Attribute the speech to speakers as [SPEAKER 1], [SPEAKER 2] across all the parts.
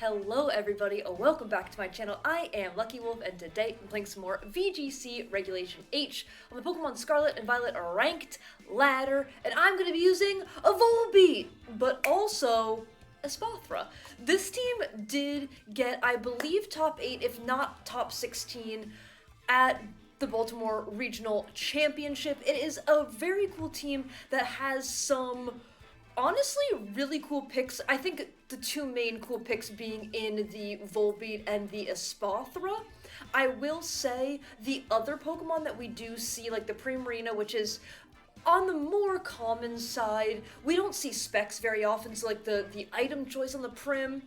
[SPEAKER 1] Hello everybody, welcome back to my channel. I am Lucky Wolf and today I'm playing some more VGC Regulation H on the Pokemon Scarlet and Violet Ranked Ladder, and I'm going to be using a Volbeat, but also Espathra. This team did get, I believe, top 8, if not top 16 at the Baltimore Regional Championship. It is a very cool team that has some honestly really cool picks. I think the two main cool picks being in the Volbeat and the Espathra. I will say the other Pokemon that we do see, like the Primarina, which is on the more common side, we don't see specs very often, so like the item choice on the Prim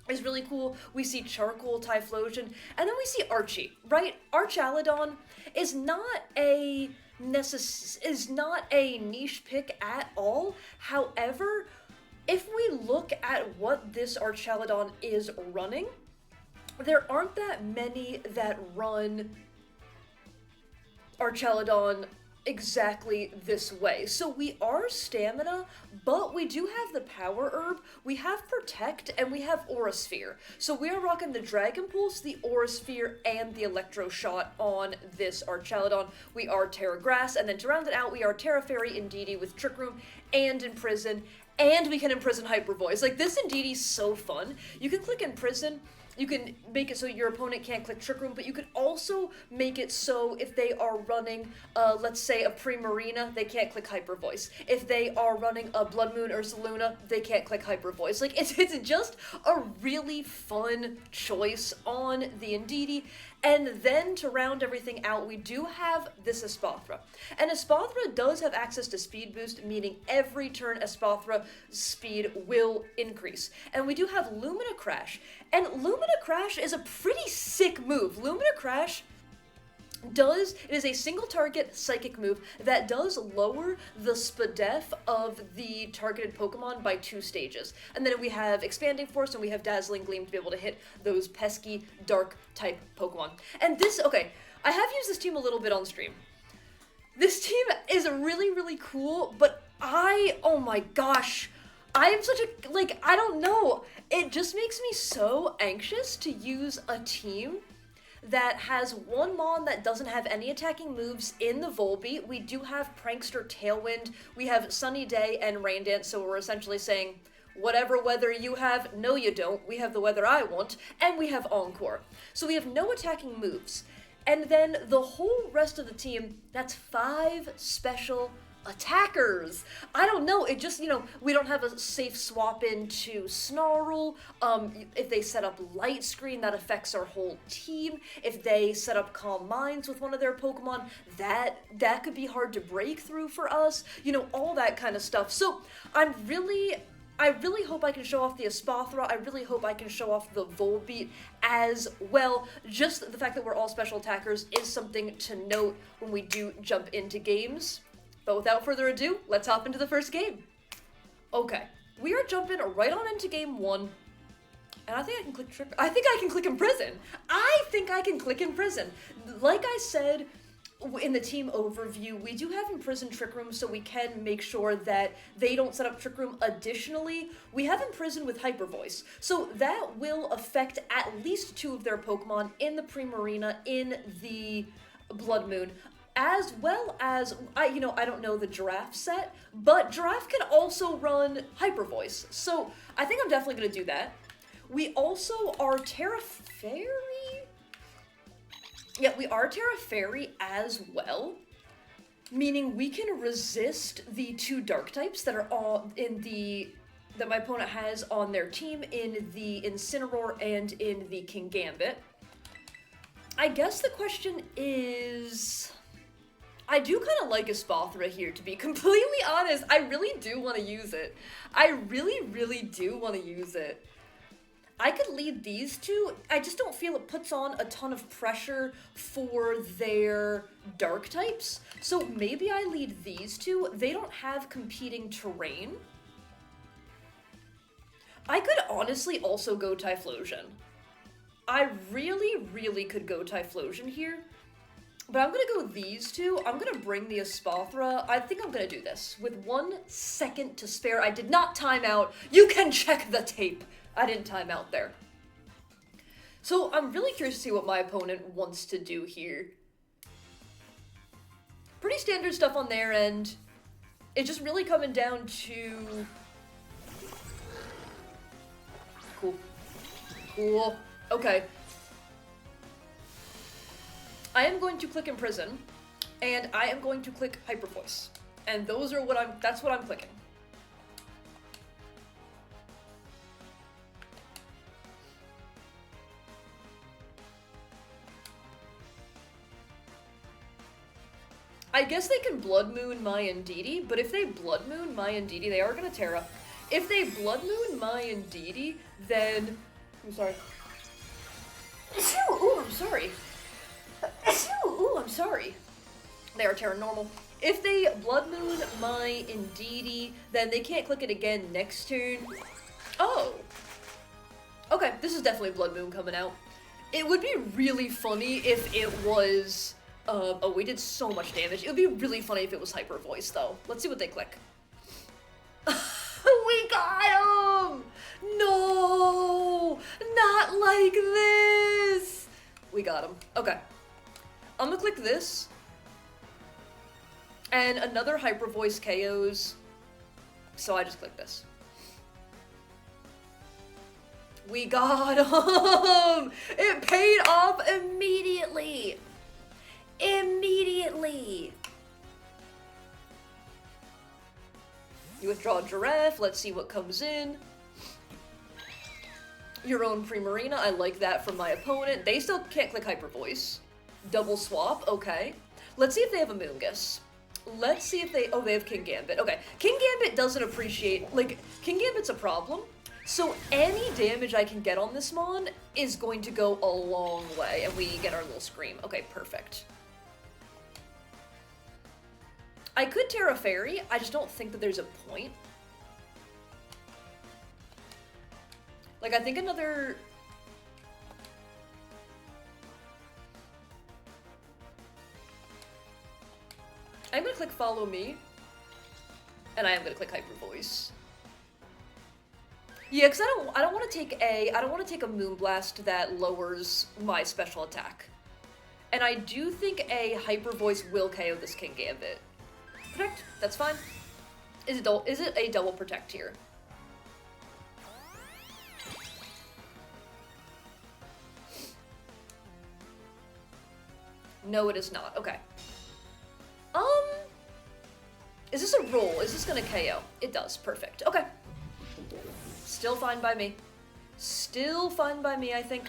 [SPEAKER 1] is really cool. We see Charcoal, Typhlosion, and then we see Archie, right? Archaludon is not a niche pick at all. However, if we look at what this Archaludon is running, there aren't that many that run Archaludon exactly this way. So we are Stamina, but we do have the Power Herb, we have Protect, and we have Aura Sphere. So we are rocking the Dragon Pulse, the Aura Sphere, and the Electro Shot on this Archaludon. We are Terra Grass, and then to round it out, we are Terra Fairy, Indeedee with Trick Room, and Imprison, and we can Imprison Hyper Voice. Like, this Indeedee's so fun. You can click Imprison, you can make it so your opponent can't click Trick Room, but you could also make it so if they are running, let's say, a Primarina, they can't click Hyper Voice. If they are running a Blood Moon or Ursaluna, they can't click Hyper Voice. Like, it's just a really fun choice on the Indeedee. And then to round everything out, we do have this Espathra. And Espathra does have access to Speed Boost, meaning every turn Espathra speed will increase. And we do have Lumina Crash. And Lumina Crash is a pretty sick move. Lumina Crash it is a single target psychic move that does lower the SPDEF of the targeted Pokemon by 2 stages. And then we have Expanding Force and we have Dazzling Gleam to be able to hit those pesky dark type Pokemon. And this, okay, I have used this team a little bit on stream. This team is really, really cool, but oh my gosh, I am such a, like, I don't know. It just makes me so anxious to use a team that has one Mon that doesn't have any attacking moves in the Volbeat. We do have Prankster Tailwind, we have Sunny Day and Rain Dance, so we're essentially saying, whatever weather you have, no you don't, we have the weather I want, and we have Encore. So we have no attacking moves. And then the whole rest of the team, that's 5 special attackers. I don't know, it just, we don't have a safe swap into Snarl. If they set up Light Screen, that affects our whole team. If they set up Calm Minds with one of their Pokemon, that could be hard to break through for us. All that kind of stuff. So I really hope I can show off the Espathra. I really hope I can show off the Volbeat as well. Just the fact that we're all special attackers is something to note when we do jump into games. But without further ado, let's hop into the first game. Okay, we are jumping right on into game 1. And I think I can click Imprison. I think I can click Imprison. Like I said in the team overview, we do have Imprison Trick Room, so we can make sure that they don't set up Trick Room. Additionally, we have Imprison with Hyper Voice, so that will affect at least 2 of their Pokemon in the Primarina, in the Blood Moon. As well as, I don't know the Giraffe set, but Giraffe can also run Hyper Voice, so I think I'm definitely going to do that. We also are Terra Fairy? Yeah, we are Terra Fairy as well, meaning we can resist the 2 Dark types that are all that my opponent has on their team in the Incineroar and in the Kingambit. I guess the question is, I do kind of like Espathra here, to be completely honest. I really do want to use it. I really, really do want to use it. I could lead these 2. I just don't feel it puts on a ton of pressure for their dark types. So maybe I lead these 2. They don't have competing terrain. I could honestly also go Typhlosion. I really, really could go Typhlosion here. But I'm going to go these 2. I'm going to bring the Espathra. I think I'm going to do this. With 1 second to spare, I did not time out. You can check the tape. I didn't time out there. So I'm really curious to see what my opponent wants to do here. Pretty standard stuff on their end. It's just really coming down to... Cool. Cool. Okay. I am going to click Imprison, and I am going to click Hyper Voice. And those are what that's what I'm clicking. I guess they can Blood Moon my Indeedee, but if they Blood Moon my Indeedee, they are gonna Terra. If they Blood Moon my Indeedee, then... I'm sorry. Ooh, I'm sorry. Ooh, I'm sorry. They are Terra normal. If they Blood Moon my Indeedee, then they can't click it again next turn. Oh. Okay, this is definitely Blood Moon coming out. It would be really funny if it was... oh, we did so much damage. It would be really funny if it was Hyper Voice, though. Let's see what they click. We got him! No! Not like this! We got him. Okay. I'm gonna click this. And another Hyper Voice KOs. So I just click this. We got him! It paid off immediately! Immediately! You withdraw a Giraffe, let's see what comes in. Your own Primarina, I like that from my opponent. They still can't click Hyper Voice. Double swap, okay. Let's see if they have a Moongus. Let's see if they... Oh, they have King Gambit. Okay, King Gambit doesn't appreciate... Like, King Gambit's a problem. So any damage I can get on this Mon is going to go a long way, and we get our little Scream. Okay, perfect. I could Terra Fairy, I just don't think that there's a point. Like, I think another... I'm gonna click Follow Me. And I am gonna click Hyper Voice. Yeah, because I don't want to take a Moonblast that lowers my special attack. And I do think a Hyper Voice will KO this King Gambit. Protect, that's fine. Is it a double protect here? No, it is not. Okay. Is this a roll? Is this gonna KO? It does. Perfect. Okay. Still fine by me. Still fine by me, I think.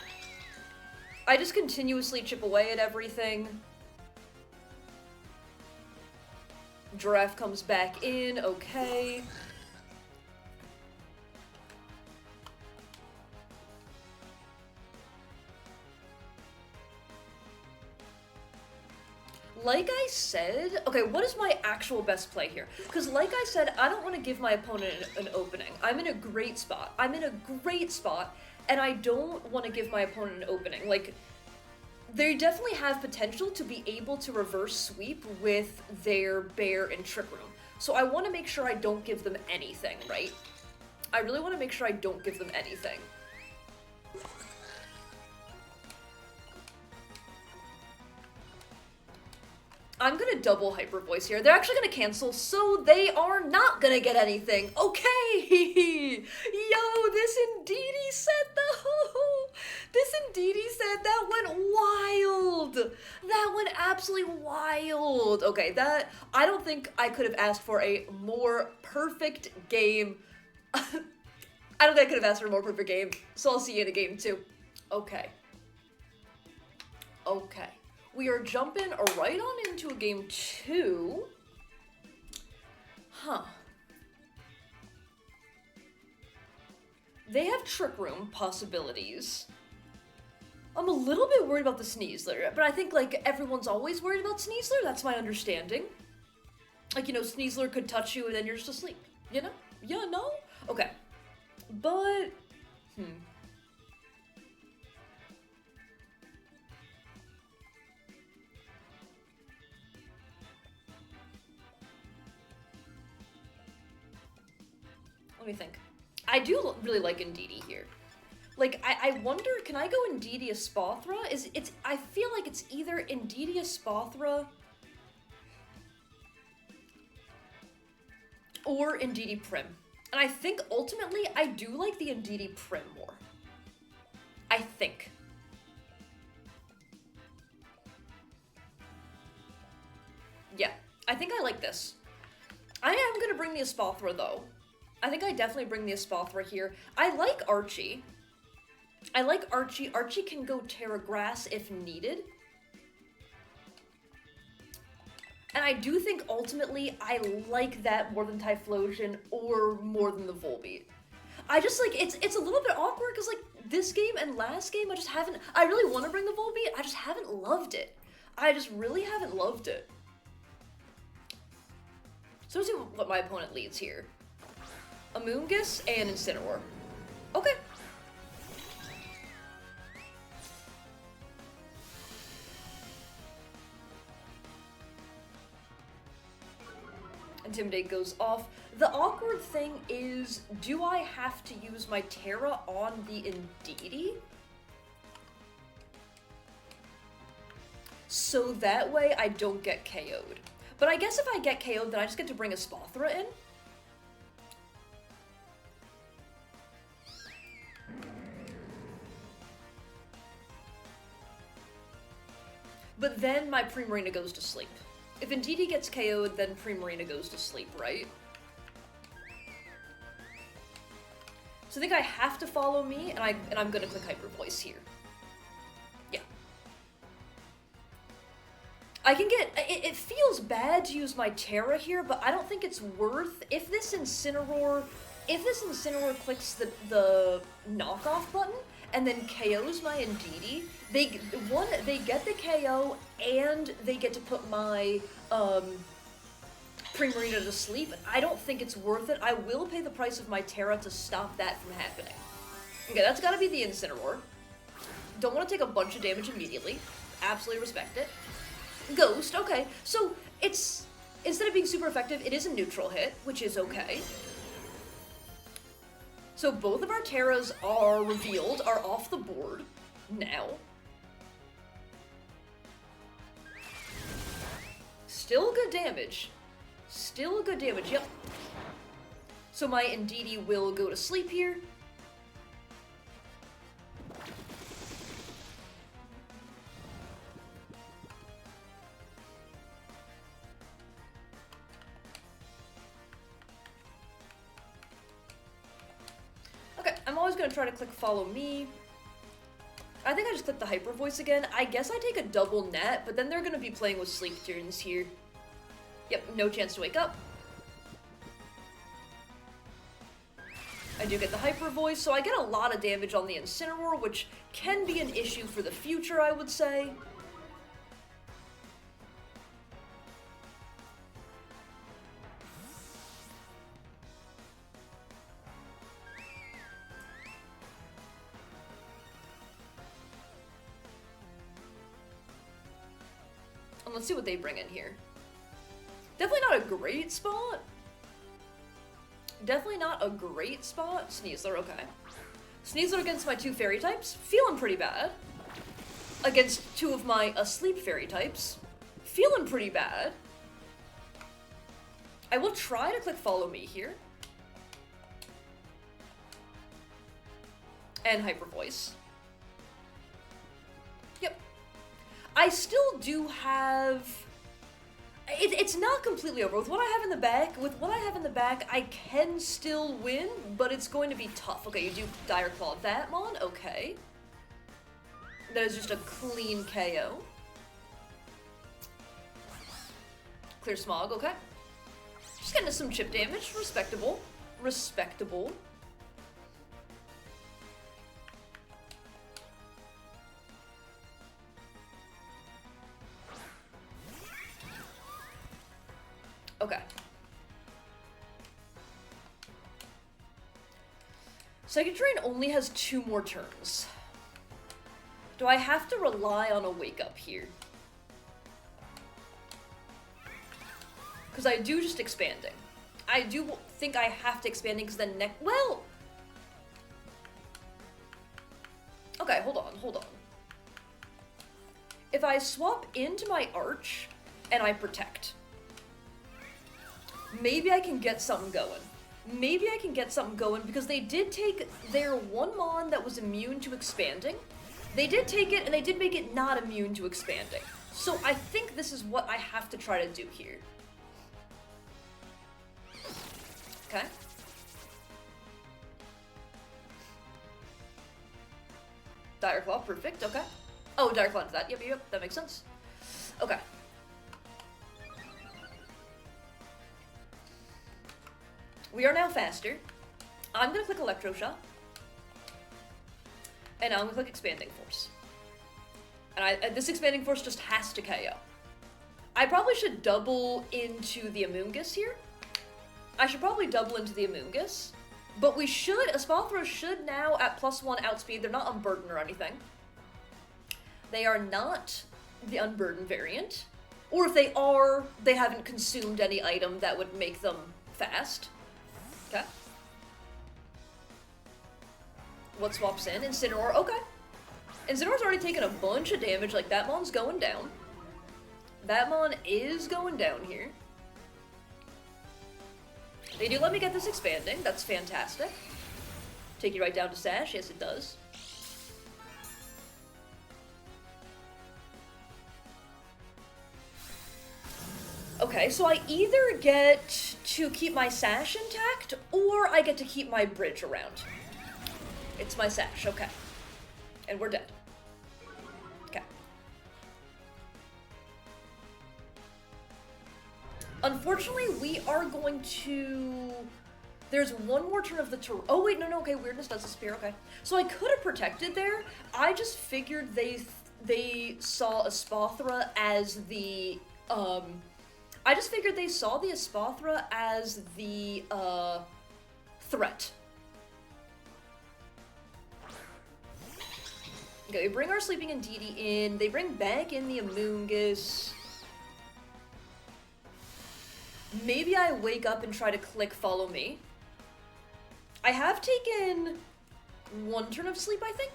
[SPEAKER 1] I just continuously chip away at everything. Giraffe comes back in. Okay. Like I said, okay, what is my actual best play here? Because like I said, I don't want to give my opponent an opening. I'm in a great spot. And I don't want to give my opponent an opening. Like, they definitely have potential to be able to reverse sweep with their Bear and Trick Room. So I want to make sure I don't give them anything, right? I really want to make sure I don't give them anything. I'm gonna double Hyper Voice here. They're actually gonna cancel, so they are not gonna get anything. Okay! Yo, this Indeedee set though! This Indeedee set, that went wild! That went absolutely wild! Okay, that, I don't think I could have asked for a more perfect game. I don't think I could have asked for a more perfect game, so I'll see you in a game too. Okay. Okay. We are jumping right on into a game 2. Huh. They have Trick Room possibilities. I'm a little bit worried about the Sneasler, but I think, like, everyone's always worried about Sneasler. That's my understanding. Like, you know, Sneasler could touch you and then you're just asleep. You know? Yeah, no? Okay. But, Let me think. I do really like Indeedee here. Like, I wonder, can I go Indeedee Espathra? I feel like it's either Indeedee Espathra or Indeedee Prim. And I think, ultimately, I do like the Indeedee Prim more. I think. Yeah, I think I like this. I am gonna bring the Espathra, though. I think I definitely bring the Espathra here. I like Archie. I like Archie. Archie can go Terra Grass if needed. And I do think, ultimately, I like that more than Typhlosion or more than the Volbeat. I just, like, it's a little bit awkward, because, like, this game and last game, I really want to bring the Volbeat, I just haven't loved it. I just really haven't loved it. So let's see what my opponent leads here. Amoonguss and Incineroar. Okay. Intimidate goes off. The awkward thing is, do I have to use my Terra on the Indeedee? So that way I don't get KO'd. But I guess if I get KO'd, then I just get to bring a Espathra in. But then my Primarina goes to sleep. If Indeedee gets KO'd, then Primarina goes to sleep, right? So I think I have to follow me, and I'm gonna click Hyper Voice here. Yeah. I can get... It feels bad to use my Terra here, but I don't think it's worth... If this Incineroar clicks the knockoff button, and then KOs my Indeedee, they get the KO, and they get to put my Primarina to sleep. I don't think it's worth it. I will pay the price of my Terra to stop that from happening. Okay, that's gotta be the Incineroar. Don't want to take a bunch of damage immediately. Absolutely respect it. Ghost, okay. So, it's... Instead of being super effective, it is a neutral hit, which is okay. So both of our Terras are revealed, are off the board now. Still good damage. Still good damage, yep. So my Indeedee will go to sleep here. Okay, I'm always going to try to click follow me. I think I just clicked the Hyper Voice again. I guess I take a double net, but then they're going to be playing with sleep turns here. Yep, no chance to wake up. I do get the Hyper Voice, so I get a lot of damage on the Incineroar, which can be an issue for the future, I would say. And let's see what they bring in here. Definitely not a great spot. Definitely not a great spot. Sneasler, okay. Sneasler against my two fairy types. Feeling pretty bad. Against two of my asleep fairy types. Feeling pretty bad. I will try to click follow me here. And Hyper Voice. Yep. I still do have... It's not completely over. With what I have in the back, I can still win, but it's going to be tough. Okay, you do Dire Claw that, Mon. Okay. That is just a clean KO. Clear Smog, okay. Just getting some chip damage. Respectable. Respectable. Okay. Psychic Terrain only has 2 more turns. Do I have to rely on a Wake Up here? Because I do just expanding. I do think I have to expanding because then well, Okay, hold on, hold on. If I swap into my Arch and I Protect, maybe I can get something going. Maybe I can get something going because they did take their one Mon that was immune to expanding. They did take it and they did make it not immune to expanding. So I think this is what I have to try to do here. Okay. Dire Claw, perfect, okay. Oh, Dire Claw into that, yep, that makes sense. Okay. We are now faster. I'm gonna click Electroshock. And now I'm gonna click Expanding Force. And this Expanding Force just has to KO. I probably should double into the Amoonguss here. I should probably double into the Amoonguss. But we should, Espathra should now at +1 outspeed. They're not unburdened or anything. They are not the unburdened variant. Or if they are, they haven't consumed any item that would make them fast. Okay. What swaps in? Incineroar, okay. Incineroar's already taken a bunch of damage, like that Mon's going down. That Mon is going down here. They do let me get this expanding, that's fantastic. Take you right down to Sash, yes it does. Okay, so I either get to keep my Sash intact, or I get to keep my bridge around. It's my Sash, okay. And we're dead. Okay. Unfortunately, we are going to... There's one more turn of the turn. Oh, wait, no, okay, Weirdness does disappear, okay. So I could have protected there. I just figured they saw Espathra as the, I just figured they saw the Espathra as the, threat. Okay, we bring our Sleeping Indeedee in. They bring back in the Amoonguss. Maybe I wake up and try to click Follow Me. I have taken one turn of sleep, I think.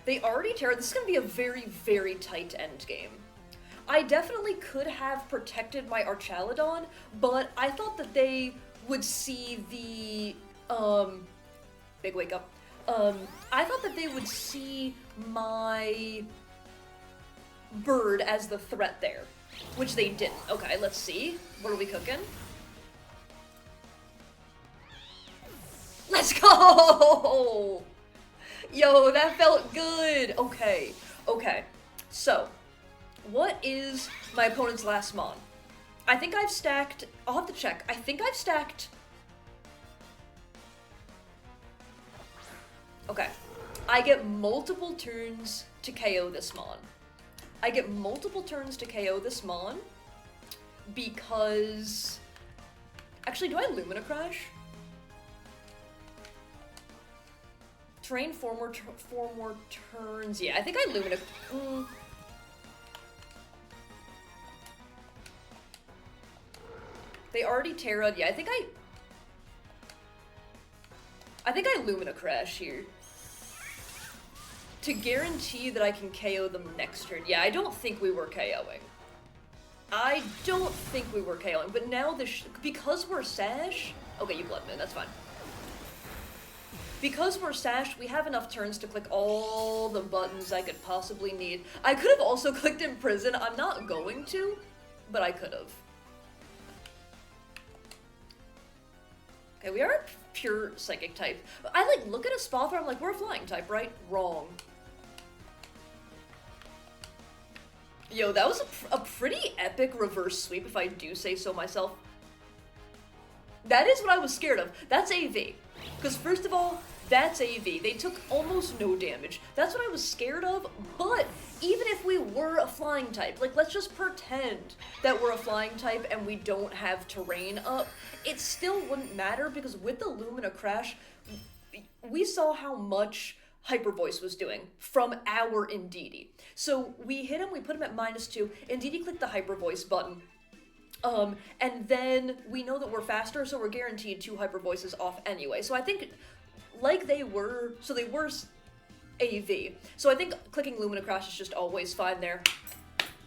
[SPEAKER 1] They already Terra. This is going to be a very, very tight end game. I definitely could have protected my Archaludon, but I thought that they would see the, big wake up. I thought that they would see my bird as the threat there, which they didn't. Okay, let's see. What are we cooking? Let's go! Yo, that felt good. Okay, okay. So, what is my opponent's last Mon? I think I've stacked... I'll have to check. I think I've stacked... Okay. I get multiple turns to KO this Mon. I get multiple turns to KO this Mon because... Actually, do I Lumina Crash? Terrain 4 more turns. Yeah, I think I Lumina... They already Terra'd. Yeah, I think I Lumina Crash here. To guarantee that I can KO them next turn. Yeah, I don't think we were KOing. I don't think we were KOing, but now because we're Sash... Okay, you Blood Moon, that's fine. Because we're Sash, we have enough turns to click all the buttons I could possibly need. I could have also clicked Imprison. I'm not going to, but I could have. Okay, we are a pure Psychic type. I, like, look at Espathra, I'm like, we're a Flying type, right? Wrong. Yo, that was a pretty epic reverse sweep, if I do say so myself. That is what I was scared of. That's AV. Because first of all, that's AV. They took almost no damage. That's what I was scared of, but even if we were a Flying type, like, let's just pretend that we're a Flying type and we don't have terrain up, it still wouldn't matter because with the Lumina Crash, we saw how much Hyper Voice was doing from our Indeedee. So we hit him, we put him at -2, Indeedee clicked the Hyper Voice button. And then we know that we're faster, so we're guaranteed 2 hyper voices off anyway. So I think, like they were AV. So I think clicking Lumina Crash is just always fine there.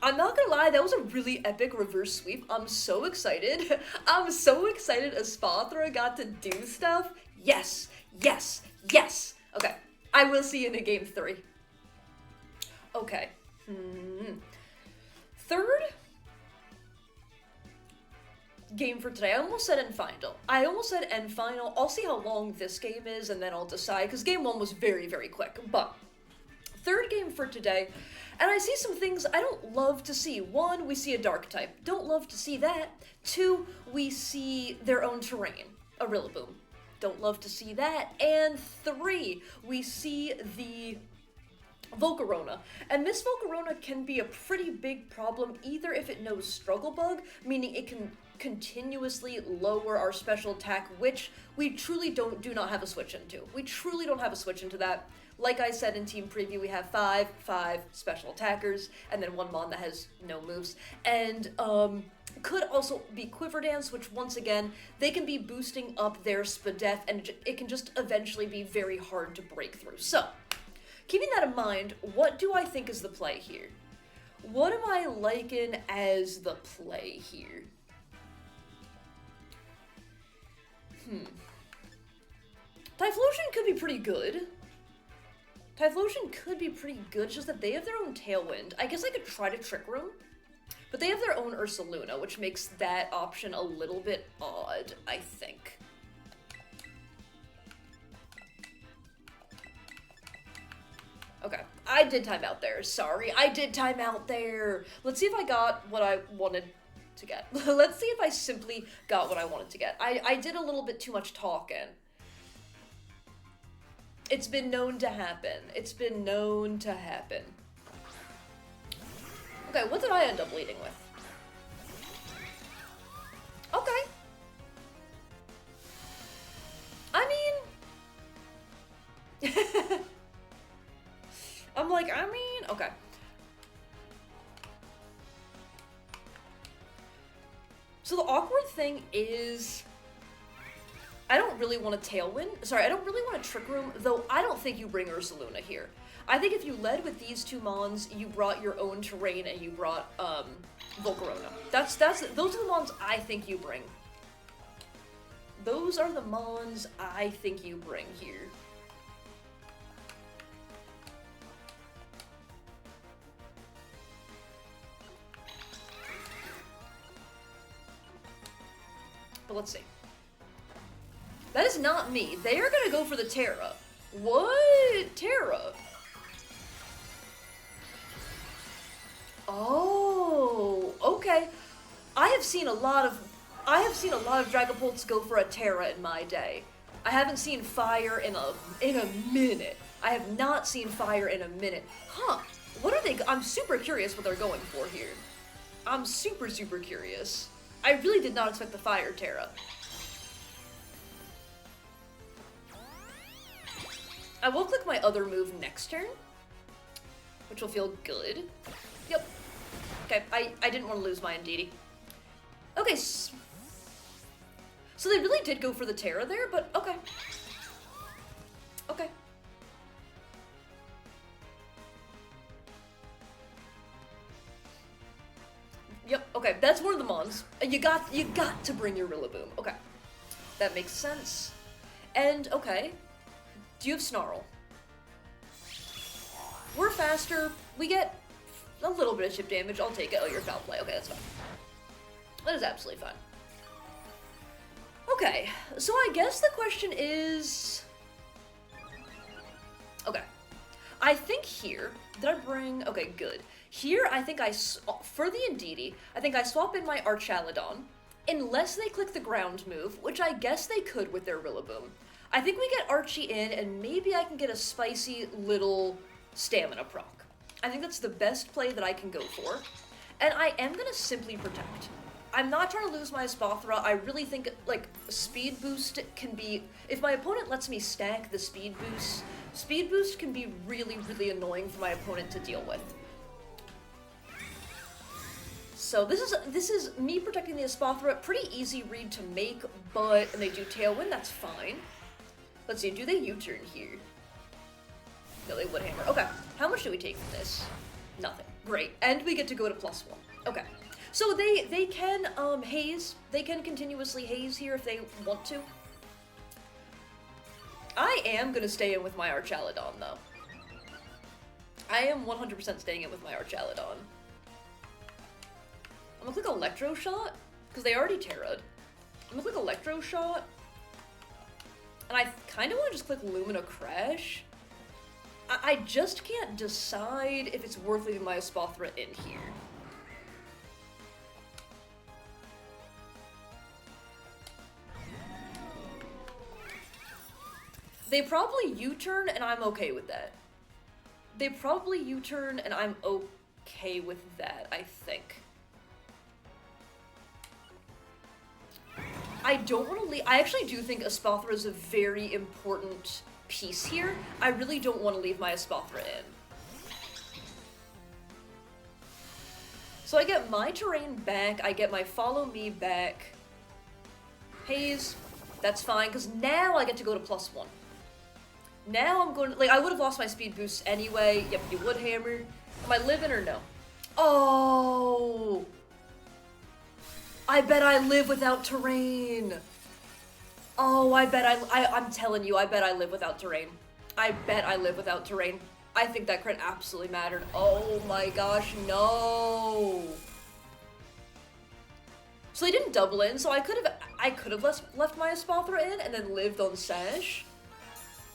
[SPEAKER 1] I'm not gonna lie, that was a really epic reverse sweep. I'm so excited. I'm so excited Espathra got to do stuff. Yes, yes, yes. Okay, I will see you in a game 3. Okay. Third game for today. I almost said end final. I'll see how long this game is and then I'll decide, because game 1 was very, very quick. But third game for today, and I see some things I don't love to see. 1, we see a dark type. Don't love to see that. 2, we see their own terrain. A Rillaboom. Don't love to see that. And 3, we see the Volcarona. And this Volcarona can be a pretty big problem either if it knows Struggle Bug, meaning it can continuously lower our special attack, which we truly do not have a switch into. We truly don't have a switch into that. Like I said in team preview, we have 5 special attackers, and then 1 Mon that has no moves. And could also be Quiver Dance, which once again, they can be boosting up their Spadef, and it can just eventually be very hard to break through. So, keeping that in mind, what do I think is the play here? What am I liking as the play here? Typhlosion could be pretty good. Typhlosion could be pretty good, just that they have their own Tailwind. I guess I could try to Trick Room, but they have their own Ursaluna, which makes that option a little bit odd, I think. Okay, I did time out there. Sorry, I did time out there. Let's see if I got what I wanted to get. Let's see if I simply got what I wanted to get. I did a little bit too much talking. It's been known to happen. It's been known to happen. Okay, what did I end up leading with? Okay. I mean... okay. So the awkward thing is, I don't really want a Tailwind. Sorry, I don't really want a Trick Room, though I don't think you bring Ursaluna here. I think if you led with these 2 Mons, you brought your own terrain and you brought, Volcarona. Those are the Mons I think you bring. Those are the Mons I think you bring here. But let's see. That is not me. They are gonna go for the Terra. What? Terra? Oh, okay. I have seen a lot of Dragapults go for a Terra in my day. I haven't seen fire in a minute. I have not seen fire in a minute. Huh. What are they? I'm super curious what they're going for here. I'm super, super curious. I really did not expect the fire Terra. I will click my other move next turn, which will feel good. Yep. Okay, I didn't want to lose my Indeedee. Okay, so they really did go for the Terra there, but okay. Okay. Yep, okay, that's one of the Mons. You got to bring your Rillaboom. Okay. That makes sense. And, okay. Do you have Snarl? We're faster. We get a little bit of chip damage. I'll take it. Oh, you're foul play. Okay, that's fine. That is absolutely fine. Okay, so I guess the question is... Okay. I think here... Did I bring... Okay, good. Here, I think for the Indeedee, I think I swap in my Archaludon, unless they click the ground move, which I guess they could with their Rillaboom. I think we get Archie in, and maybe I can get a spicy little stamina proc. I think that's the best play that I can go for. And I am gonna simply protect. I'm not trying to lose my Espathra. I really think, like, speed boost can be... If my opponent lets me stack the speed boost can be really, really annoying for my opponent to deal with. So this is me protecting the Espathra. Pretty easy read to make, but and they do Tailwind, that's fine. Let's see, do they U-turn here? No, they would hammer. Okay, how much do we take from this? Nothing. Great. And we get to go to +1. Okay. So they can haze. They can continuously haze here if they want to. I am gonna stay in with my Archaladon though. I am 100% staying in with my Archaladon. I'm gonna click Electro Shot, because they already Terra'd. I'm gonna click Electro Shot. And I kind of want to just click Lumina Crash. I just can't decide if it's worth leaving my Espathra in here. They probably U-turn, and I'm okay with that. They probably U-turn, and I'm okay with that, I think. I don't want to leave. I actually do think Espathra is a very important piece here. I really don't want to leave my Espathra in. So I get my terrain back, I get my follow me back. Haze, that's fine, because now I get to go to +1. Now I'm going to, like, I would have lost my speed boost anyway. Yep, you would hammer. Am I living or no? Oh! I bet I live without terrain. Oh, I bet I'm telling you, I bet I live without terrain. I bet I live without terrain. I think that crit absolutely mattered. Oh my gosh, no. So they didn't double in, so I could have left my Espathra in and then lived on Sash,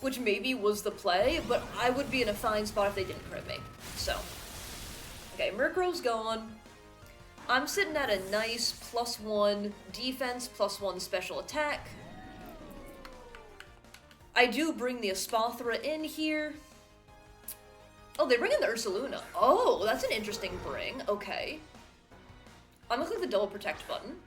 [SPEAKER 1] which maybe was the play, but I would be in a fine spot if they didn't crit me. So, okay, Murkrow's gone. I'm sitting at a nice +1 defense, +1 special attack. I do bring the Espathra in here. Oh, they bring in the Ursaluna. Oh, that's an interesting bring. Okay. I'm gonna click the double protect button.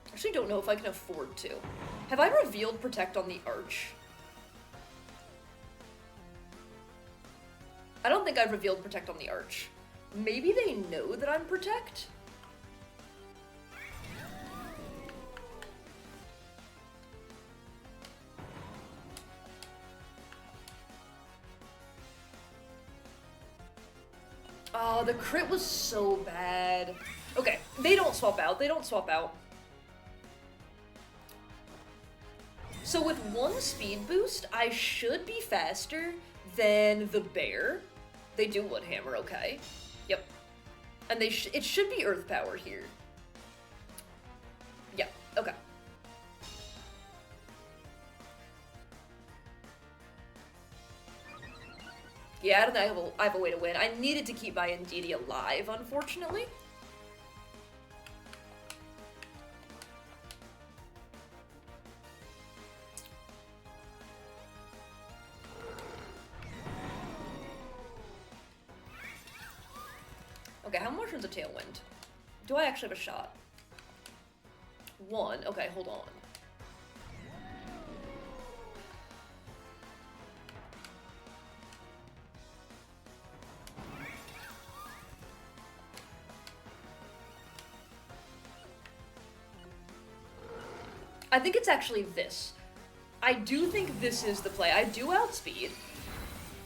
[SPEAKER 1] I actually don't know if I can afford to. Have I revealed Protect on the Arch? I don't think I've revealed Protect on the Arch. Maybe they know that I'm Protect? Oh, the crit was so bad. Okay, they don't swap out. They don't swap out. So with 1 speed boost, I should be faster than the bear. They do Wood Hammer, okay. Yep. And it should be Earth Power here. Yeah, okay. Yeah, I don't think I have a way to win. I needed to keep my Indeedee alive, unfortunately. Okay, how much is a Tailwind? Do I actually have a shot? 1. Okay, hold on. I think it's actually this. I do think this is the play. I do outspeed.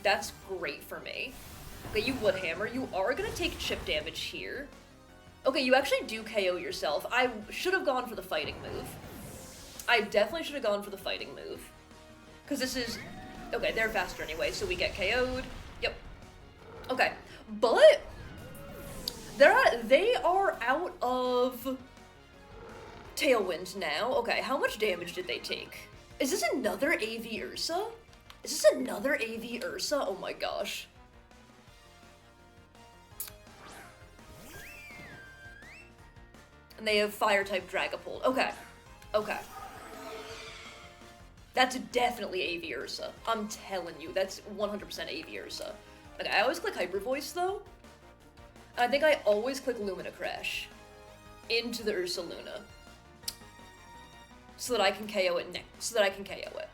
[SPEAKER 1] That's great for me. Okay, you Wood Hammer. You are gonna take chip damage here. Okay, you actually do KO yourself. I should have gone for the fighting move. I definitely should have gone for the fighting move. Because this is... Okay, they're faster anyway, so we get KO'd. Yep. Okay, but... They are out of... Tailwind now. Okay, how much damage did they take? Is this another AV Ursa? Is this another AV Ursa? Oh my gosh. And they have Fire-type Dragapult. Okay. Okay. That's definitely AV Ursa. I'm telling you, that's 100% AV Ursa. Okay, I always click Hyper Voice, though. And I think I always click Lumina Crash into the Ursaluna. so that I can KO it next. So that I can KO it.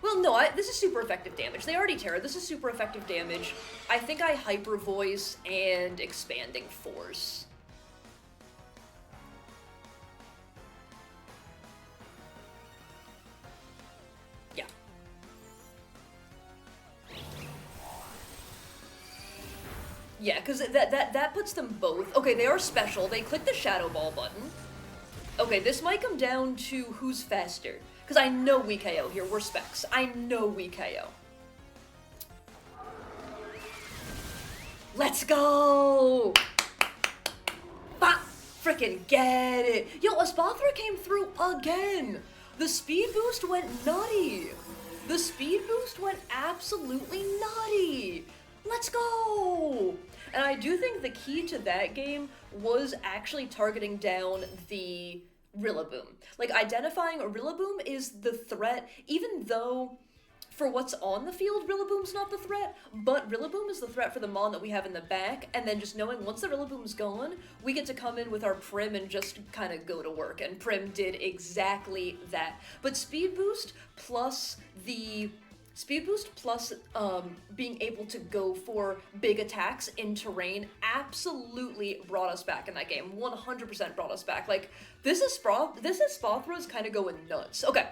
[SPEAKER 1] Well, no, this is super effective damage. They already Terra. This is super effective damage. I think I Hyper Voice and Expanding Force. Yeah. Yeah, because that puts them both. Okay, they are special. They click the Shadow Ball button. Okay, this might come down to who's faster. Because I know we KO here. We're specs. I know we KO. Let's go! Frickin' get it! Yo, Espathra came through again! The speed boost went nutty! The speed boost went absolutely nutty! Let's go! And I do think the key to that game was actually targeting down the Rillaboom. Like, identifying a Rillaboom is the threat, even though for what's on the field, Rillaboom's not the threat, but Rillaboom is the threat for the Mon that we have in the back, and then just knowing once the Rillaboom's gone, we get to come in with our Prim and just kind of go to work, and Prim did exactly that. But Speed Boost plus being able to go for big attacks in terrain absolutely brought us back in that game. 100% brought us back. Like, this Espathra is kind of going nuts. Okay.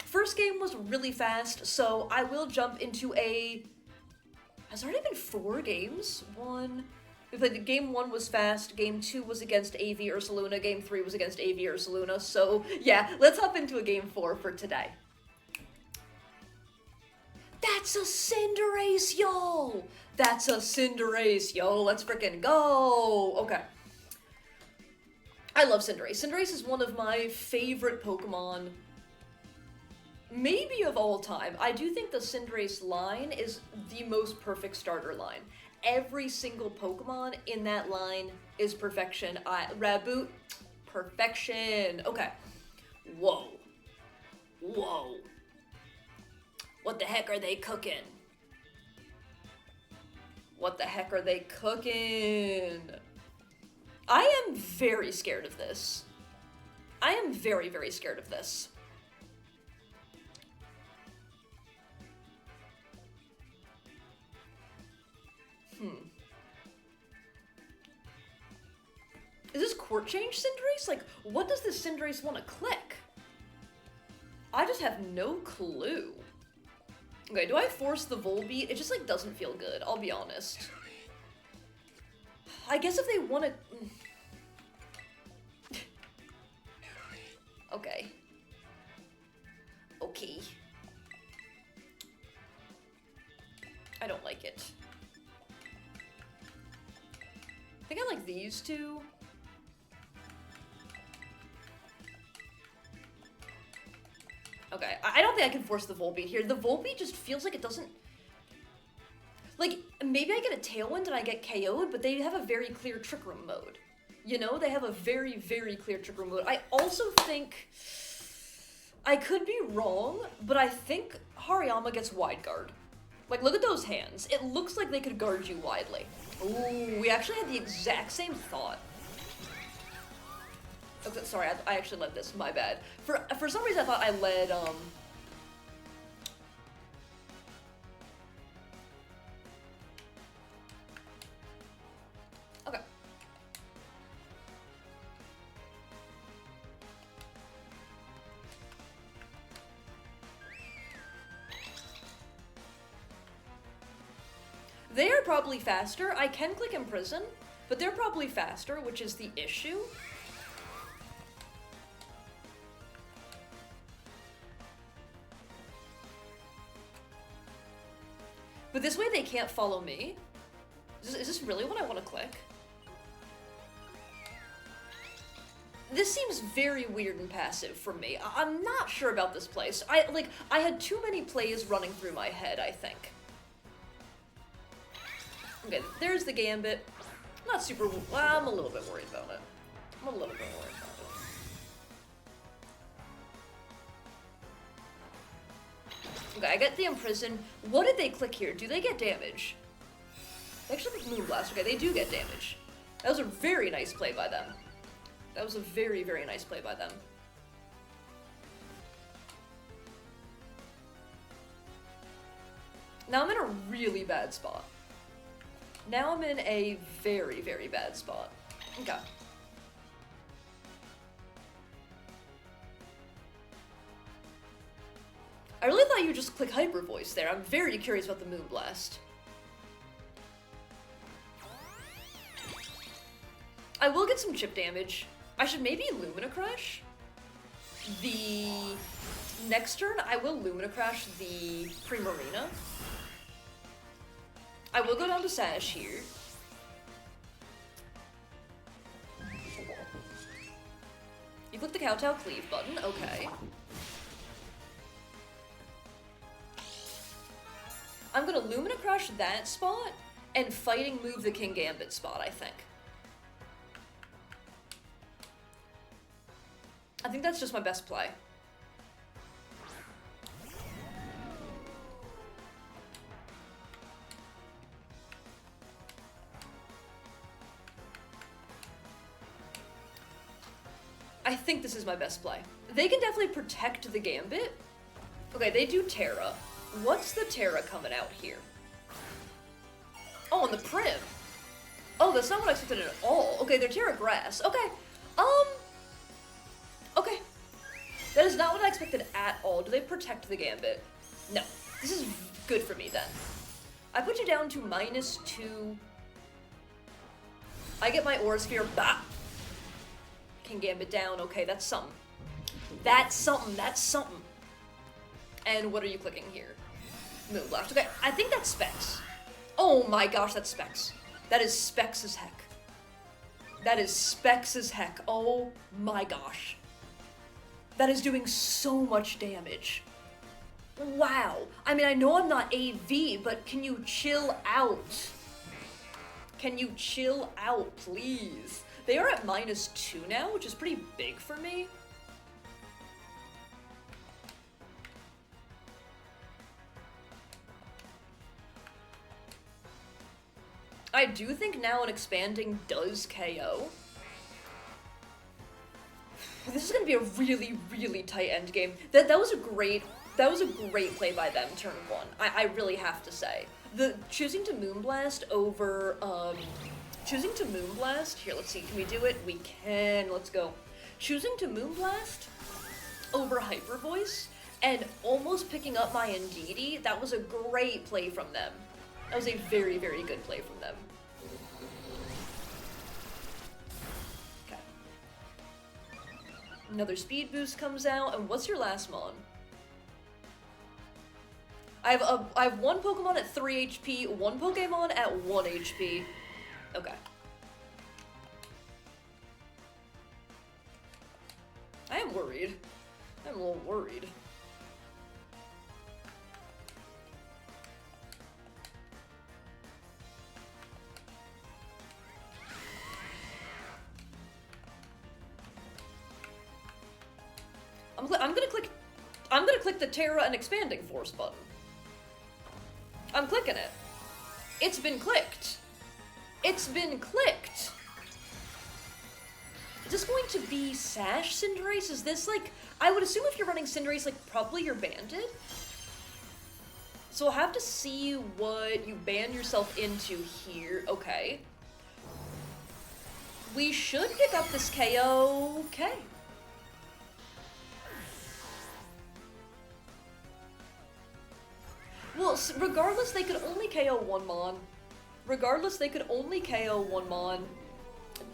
[SPEAKER 1] First game was really fast, so I will jump into a... Has there already been 4 games? We played game 1 was fast, game 2 was against AV Ursaluna, game 3 was against AV Ursaluna, so yeah, let's hop into a game 4 for today. That's a Cinderace, yo! That's a Cinderace, yo! Let's frickin' go! Okay. I love Cinderace. Cinderace is one of my favorite Pokemon, maybe of all time. I do think the Cinderace line is the most perfect starter line. Every single Pokemon in that line is perfection. Raboot, perfection. Okay. Whoa. What the heck are they cooking? What the heck are they cooking? I am very scared of this. I am very, very scared of this. Is this Court Change Cinderace? Like, what does this Cinderace want to click? I just have no clue. Okay, do I force the Volbeat? It just, like, doesn't feel good, I'll be honest. I guess if they want to... Okay. I don't like it. I think I like these two. Okay, I don't think I can force the Volbeat here. The Volbeat just feels like it doesn't... Like, maybe I get a Tailwind and I get KO'd, but they have a very clear Trick Room mode. You know, they have a very, very clear Trick Room mode. I also think... I could be wrong, but I think Hariyama gets Wide Guard. Like, look at those hands. It looks like they could guard you widely. Ooh, we actually had the exact same thought. Okay, sorry, I actually led this, my bad. For some reason I thought I led, Okay. They are probably faster. I can click Imprison, but they're probably faster, which is the issue. But this way they can't follow me. Is this really what I want to click? This seems very weird and passive from me. I'm not sure about this place. I had too many plays running through my head, I think. Okay, there's the Gambit. Not super... Well, I'm a little bit worried about it. I'm a little bit worried about it. Okay, I get the Imprison. What did they click here? Do they get damage? They actually click Moonblast. Okay, they do get damage. That was a very nice play by them. That was a very, very nice play by them. Now I'm in a really bad spot. Now I'm in a very, very bad spot. Okay. I really thought you would just click Hyper Voice there. I'm very curious about the Moonblast. I will get some chip damage. I should maybe Lumina Crash. The next turn, I will Lumina Crash the Primarina. I will go down to Sash here. You click the Kowtow Cleave button, okay. I'm gonna Lumina Crash that spot and Fighting Move the King Gambit spot, I think. I think that's just my best play. I think this is my best play. They can definitely protect the Gambit. Okay, they do Terra. What's the Terra coming out here? Oh, and the Prim. Oh, that's not what I expected at all. Okay, they're Terra Grass. Okay, okay. That is not what I expected at all. Do they protect the Gambit? No. This is good for me then. I put you down to -2. I get my Aura Sphere. Bah! King Gambit down. Okay, that's something. That's something. That's something. And what are you clicking here? Moonblast. Okay, I think that's Specs. Oh my gosh, that's Specs. That is Specs as heck. That is Specs as heck. Oh my gosh. That is doing so much damage. Wow. I mean, I know I'm not AV, but can you chill out? Can you chill out, please? They are at -2 now, which is pretty big for me. I do think now an expanding does KO. This is gonna be a really, really tight end game. That was a great play by them turn 1. I really have to say. The choosing to Moonblast over choosing to Moonblast, here, let's see, can we do it? We can, let's go. Choosing to Moonblast over Hyper Voice and almost picking up my Indeedee, that was a great play from them. That was a very, very good play from them. Okay. Another speed boost comes out, and what's your last mon? I have one Pokemon at 3 HP, one Pokemon at 1 HP. Okay. I am worried. I'm a little worried. I'm gonna click the Terra and Expanding Force button. I'm clicking it. It's been clicked. It's been clicked. Is this going to be Sash Cinderace? Is this like, I would assume if you're running Cinderace, like probably you're banded. So I'll have to see what you ban yourself into here. Okay. We should pick up this KO. Okay. Well, regardless, they could only KO one mon. Regardless, they could only KO one mon.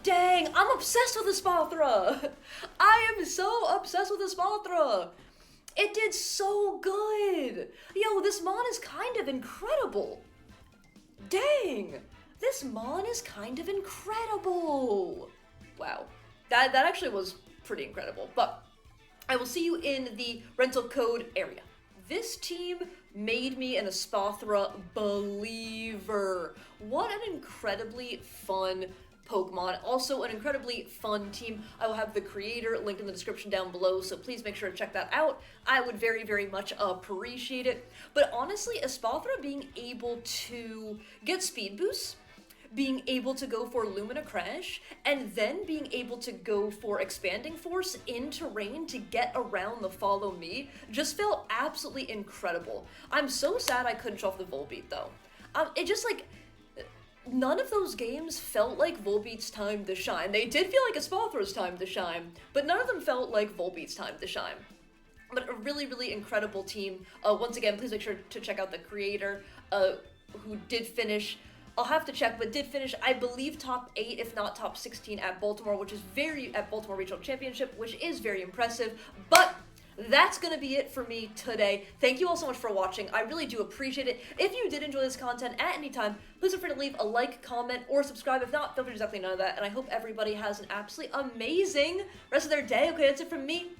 [SPEAKER 1] Dang, I'm obsessed with Espathra! I am so obsessed with Espathra! It did so good! Yo, this mon is kind of incredible! Dang! This mon is kind of incredible! Wow. That actually was pretty incredible, but I will see you in the rental code area. This team made me an Espathra believer. What an incredibly fun Pokemon. Also an incredibly fun team. I will have the creator linked in the description down below, so please make sure to check that out. I would very, very much appreciate it. But honestly, Espathra being able to get speed boosts, being able to go for Lumina Crash, and then being able to go for Expanding Force in terrain to get around the Follow Me just felt absolutely incredible. I'm so sad I couldn't show off the Volbeat though. It just like, none of those games felt like Volbeat's time to shine. They did feel like Espathra's time to shine, but none of them felt like Volbeat's time to shine. But a really, really incredible team. Once again, please make sure to check out the creator, who did finish, I'll have to check, but did finish, I believe, top 8, if not top 16 at Baltimore, at Baltimore Regional Championship, which is very impressive. But that's gonna be it for me today. Thank you all so much for watching. I really do appreciate it. If you did enjoy this content at any time, please feel free to leave a like, comment, or subscribe. If not, feel free to do exactly none of that. And I hope everybody has an absolutely amazing rest of their day. Okay, that's it from me.